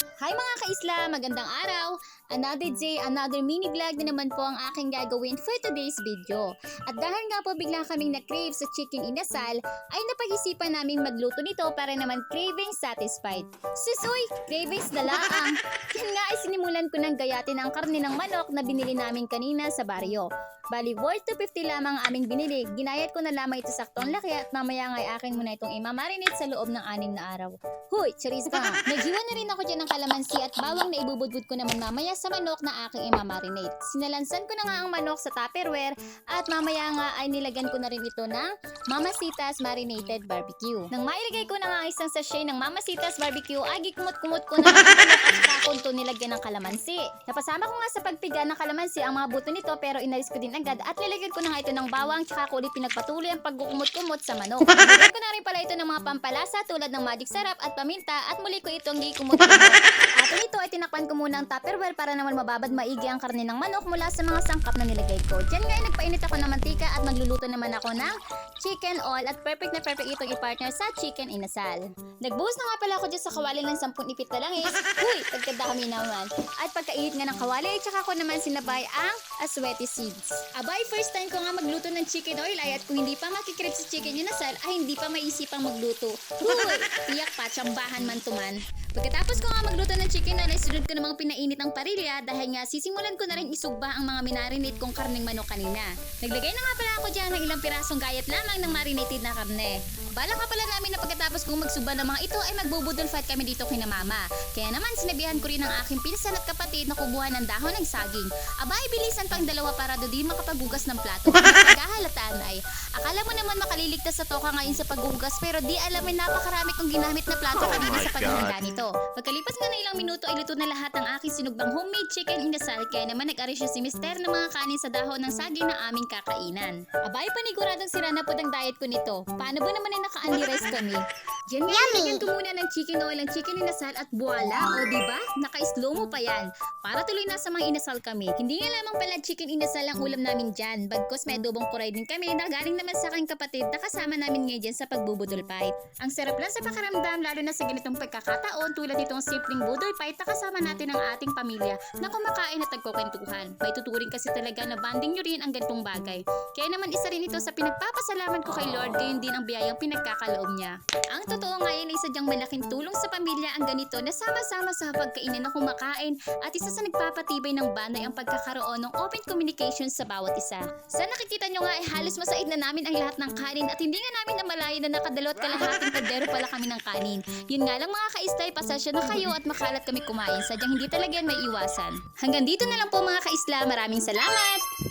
Hi mga kaisla! Magandang araw! Another day, another mini vlog na naman po ang aking gagawin for today's video. At dahil nga po bigla kaming na-crave sa chicken inasal, ay napag-isipan namin magluto nito para naman craving satisfied. Susoy! Cravings na laang! Yan nga ay sinimulan ko ng gayatin ang karne ng manok na binili namin kanina sa baryo. Bali, worth 250 lamang ang aming binili. Ginayat ko na lamang ito saktong laki at mamaya nga ay akin muna itong imamarinate sa loob ng 6 na araw. Huy! Charis ka! Naghiwa na rin ako dyan ng kalamansi at bawang na ibubudbud ko naman mamaya sa manok na aking imamarinate. Sinalansan ko na nga ang manok sa Tupperware at mamaya nga ay nilagyan ko na rin ito ng Mamacita's Marinated Barbecue. Nang mailagay ko na nga isang sachet ng Mamacita's Barbecue ay gikumot-kumot ko na at ito nilagyan ng kalamansi. Napasama ko nga sa pagpiga ng kalamansi ang mga buto nito pero inalis ko din agad at nilagyan ko na nga ito ng bawang tsaka ko ulit pinagpatuloy ang pagkukumot-kumot sa manok. Nilagyan ko na rin pala ito ng mga pampalasa tulad ng magic sarap at paminta at muli ko itong gikumot-kumot. At ito ay tinakpan ko muna ang Tupperware para naman mababad maigi ang karne ng manok mula sa mga sangkap na nilagay ko. Diyan nga ay nagpainit ako ng mantika at magluluto naman ako ng chicken oil at perfect na perfect itong i-partner sa chicken inasal. Nagbuhos na nga pala ako dyan sa kawali ng 10 ipit na langis. Huy! Pagkadami naman. At pagkainit nga ng kawali, tsaka ko naman sinabay ang aswete seeds. Abay, first time ko nga magluto ng chicken oil ay at kung hindi pa makikrib sa chicken inasal ay hindi pa maisipang magluto. Huy! Tiyak pa, tsambahan man tuman. Pagkatapos ko nga magluto ng chicken oil ay sunod ko namang pinainit ang parilya dahil nga sisimulan ko na rin isugba ang mga minarinate kong karneng manok kanina. Naglagay na nga pala ako dyan ng ilang pirasong gayat lamang ng marinated na karne. Bala nga pala namin na pagkatapos kong magsugba ng mga ito ay magbubudol fight kami dito kina mama. Kaya naman sinabihan ko rin ang aking pinsan at kapatid na kubuhan ng dahon ng saging. Abay, bilisan pang dalawa para do di makapaghugas ng plato. Kahalataan ay, akala mo naman makaliligtas sa toka ngayon sa paghugas pero di alam ay napakarami kong ginamit na plato kanina sa paghahanda nito. Pagkalipas nga na ilang minuto ay luto na lahat ang aking sinugbang homemade chicken inasal kaya naman nag-arisyo si Mister ng mga kanin sa dahon ng saging na aming kakainan. Abay, paniguradong sira na po ang diet ko nito. Paano ba naman ay naka-unli rice kami? Diyan nga, nilagyan ko muna ng chicken oil ang chicken inasal at buwala. O diba? Naka-slow mo pa yan. Para tuloy na sa mga inasal kami. Hindi nga lamang pala chicken inasal ang ulam namin dyan. Bagkos may adobong puray din kami na galing naman sa aking kapatid na kasama namin ngayon dyan sa pagbubudol fight. Ang sarap lang sa pakaramdam lalo na sa ganitong pagkakataon tulad nitong simpleng budol fight na kasama natin ang ating pamilya na kumakain at nagkukwentuhan. May tuturing kasi talaga na banding nyo rin ang ganitong bagay. Kaya naman isa rin ito sa pinagpapasalamat ko kay Lord gayon din ang biyayang pinagkakaloob niya. Ang totoo ngayon ay sadyang malaking tulong sa pamilya ang ganito na sama-sama sa pagkainan na kumakain at isa sa nagpapatibay ng banda ay ang pagkakaroon ng open communication sa bawat isa. Sa nakikita nyo nga ay halos masaid na namin ang lahat ng kanin at hindi nga namin namalayan na nakadalawat kalahating kaldero pala kami ng kanin. Yun nga lang mga kaistay, pasensya na kayo at makalat kami kumain sadyang hindi talaga yan may iwasan. Hanggang dito na lang po mga kaisla, maraming salamat!